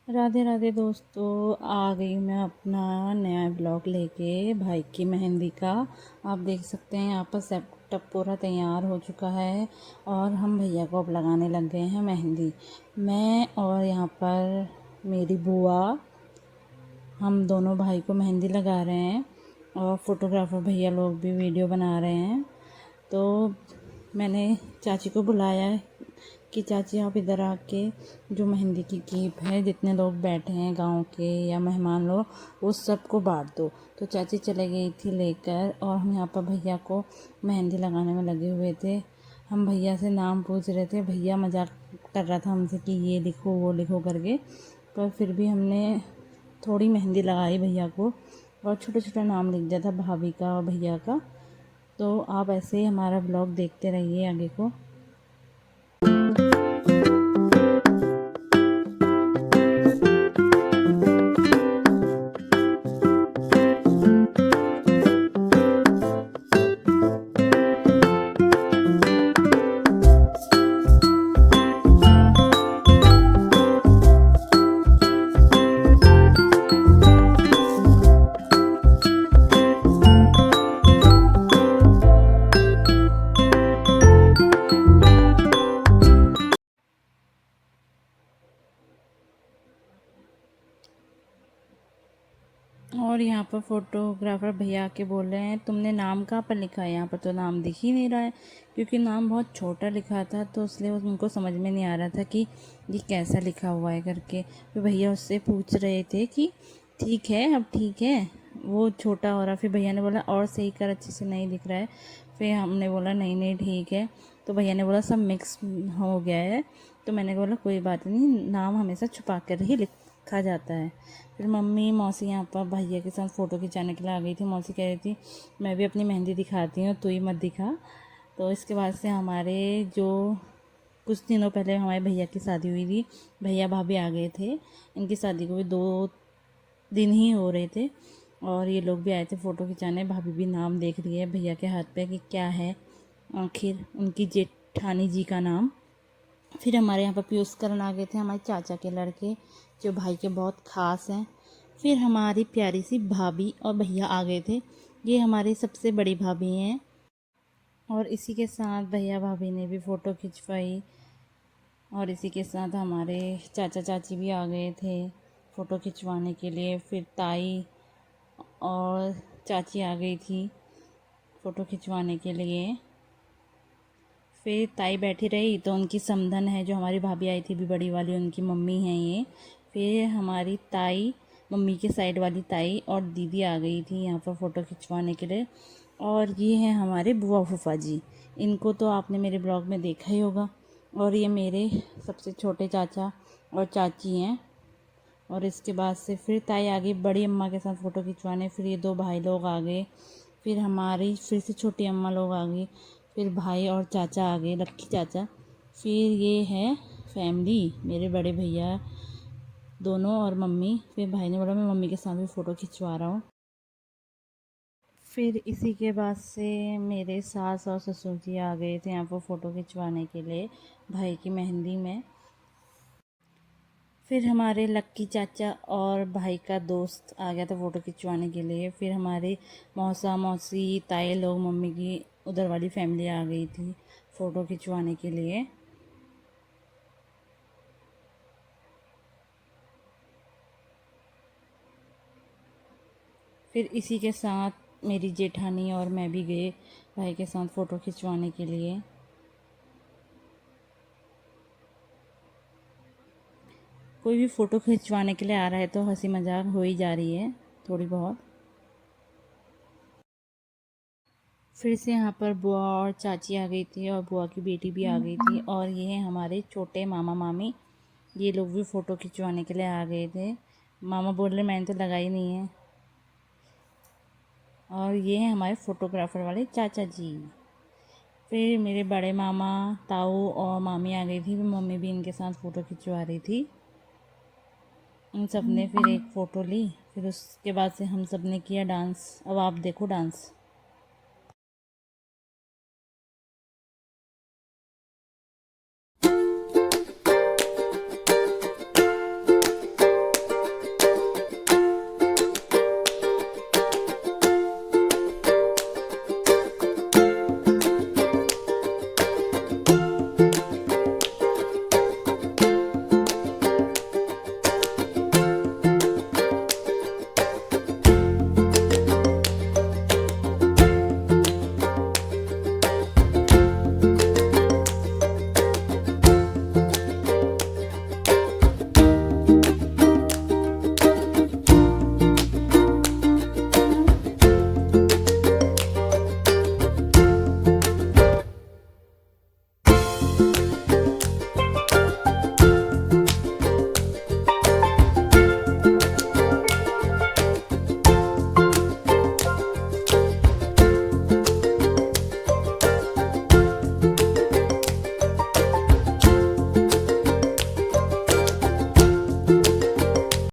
राधे राधे दोस्तों, आ गई मैं अपना नया ब्लॉग लेके भाई की मेहंदी का। आप देख सकते हैं यहाँ पर सेटअप पूरा तैयार हो चुका है और हम भैया को अब लगाने लग गए हैं मेहंदी। मैं और यहाँ पर मेरी बुआ, हम दोनों भाई को मेहंदी लगा रहे हैं और फोटोग्राफर भैया लोग भी वीडियो बना रहे हैं। तो मैंने चाची को बुलाया है कि चाची आप इधर आके जो मेहंदी की कीप है, जितने लोग बैठे हैं गांव के या मेहमान लोग, उस सबको बांट दो। तो चाची चले गई थी लेकर और हम यहाँ पर भैया को मेहंदी लगाने में लगे हुए थे। हम भैया से नाम पूछ रहे थे, भैया मजाक कर रहा था हमसे कि ये लिखो वो लिखो करके, पर फिर भी हमने थोड़ी मेहंदी लगाई भैया को और छोटा छोटा नाम लिख दिया था भाभी का और भैया का। तो आप ऐसे ही हमारा ब्लॉग देखते रहिए आगे को। और यहाँ पर फोटोग्राफर भैया के बोल रहे हैं, तुमने नाम कहाँ पर लिखा है? यहाँ पर तो नाम दिख ही नहीं रहा है, क्योंकि नाम बहुत छोटा लिखा था तो इसलिए उनको समझ में नहीं आ रहा था कि ये कैसा लिखा हुआ है करके। फिर भैया उससे पूछ रहे थे कि ठीक है, अब ठीक है, वो छोटा हो रहा। फिर भैया ने बोला और सही कर, अच्छे से नहीं दिख रहा है। फिर हमने बोला नहीं नहीं ठीक है। तो भैया ने बोला सब मिक्स हो गया है। तो मैंने बोला कोई बात नहीं, नाम हमेशा छुपा कर ही लिखा जाता है। फिर मम्मी मौसी यहाँ पर भैया के साथ फ़ोटो खिंचाने के लिए आ गई थी। मौसी कह रही थी मैं भी अपनी मेहंदी दिखाती हूँ, तू ही मत दिखा। तो इसके बाद से हमारे जो कुछ दिनों पहले हमारे भैया की शादी हुई थी, भैया भाभी आ गए थे। इनकी शादी को भी 2 दिन ही हो रहे थे और ये लोग भी आए थे फ़ोटो खिंचाने। भाभी भी नाम देख रही है भैया के हाथ पे कि क्या है, आखिर उनकी जेठानी जी का नाम। फिर हमारे यहाँ पर पीयूष करण आ गए थे, हमारे चाचा के लड़के जो भाई के बहुत ख़ास हैं। फिर हमारी प्यारी सी भाभी और भैया आ गए थे, ये हमारी सबसे बड़ी भाभी हैं। और इसी के साथ भैया भाभी ने भी फ़ोटो खिंचवाई और इसी के साथ हमारे चाचा चाची भी आ गए थे फ़ोटो खिंचवाने के लिए। फिर ताई और चाची आ गई थी फ़ोटो खिंचवाने के लिए। फिर ताई बैठी रही तो उनकी समधन है जो हमारी भाभी आई थी भी बड़ी वाली, उनकी मम्मी हैं ये। फिर हमारी ताई, मम्मी के साइड वाली ताई और दीदी आ गई थी यहाँ पर फ़ोटो खिंचवाने के लिए। और ये हैं हमारे बुआ फूफा जी, इनको तो आपने मेरे ब्लॉग में देखा ही होगा। और ये मेरे सबसे छोटे चाचा और चाची हैं। और इसके बाद से फिर ताई आ गई बड़ी अम्मा के साथ फ़ोटो खिंचवाने। फिर ये 2 भाई लोग आ गए, फिर हमारी फिर से छोटी अम्मा लोग आ गई, फिर भाई और चाचा आ गए, लक्की चाचा। फिर ये है फैमिली, मेरे बड़े भैया दोनों और मम्मी। फिर भाई ने बोला मैं मम्मी के साथ भी फ़ोटो खिंचवा रहा हूँ। फिर इसी के बाद से मेरे सास और ससुर जी आ गए थे यहाँ पर फ़ोटो खिंचवाने के लिए भाई की मेहंदी में। फिर हमारे लक्की चाचा और भाई का दोस्त आ गया था फ़ोटो खिंचवाने के लिए। फिर हमारे मौसा मौसी ताए लोग, मम्मी की उधर वाली फैमिली आ गई थी फ़ोटो खिंचवाने के लिए। फिर इसी के साथ मेरी जेठानी और मैं भी गए भाई के साथ फ़ोटो खिंचवाने के लिए। कोई भी फ़ोटो खिंचवाने के लिए आ रहा है तो हंसी मजाक हो ही जा रही है थोड़ी बहुत। फिर से यहाँ पर बुआ और चाची आ गई थी और बुआ की बेटी भी आ गई थी। और ये हैं हमारे छोटे मामा मामी, ये लोग भी फ़ोटो खिंचवाने के लिए आ गए थे। मामा बोल रहे मैंने तो लगाई नहीं है। और ये हैं हमारे फ़ोटोग्राफ़र वाले चाचा जी। फिर मेरे बड़े मामा, ताऊ और मामी आ गई थी, मम्मी भी इनके साथ फ़ोटो खिंचवा रही थी। उन सब ने फिर एक फ़ोटो ली। फिर उसके बाद से हम सब ने किया डांस। अब आप देखो डांस।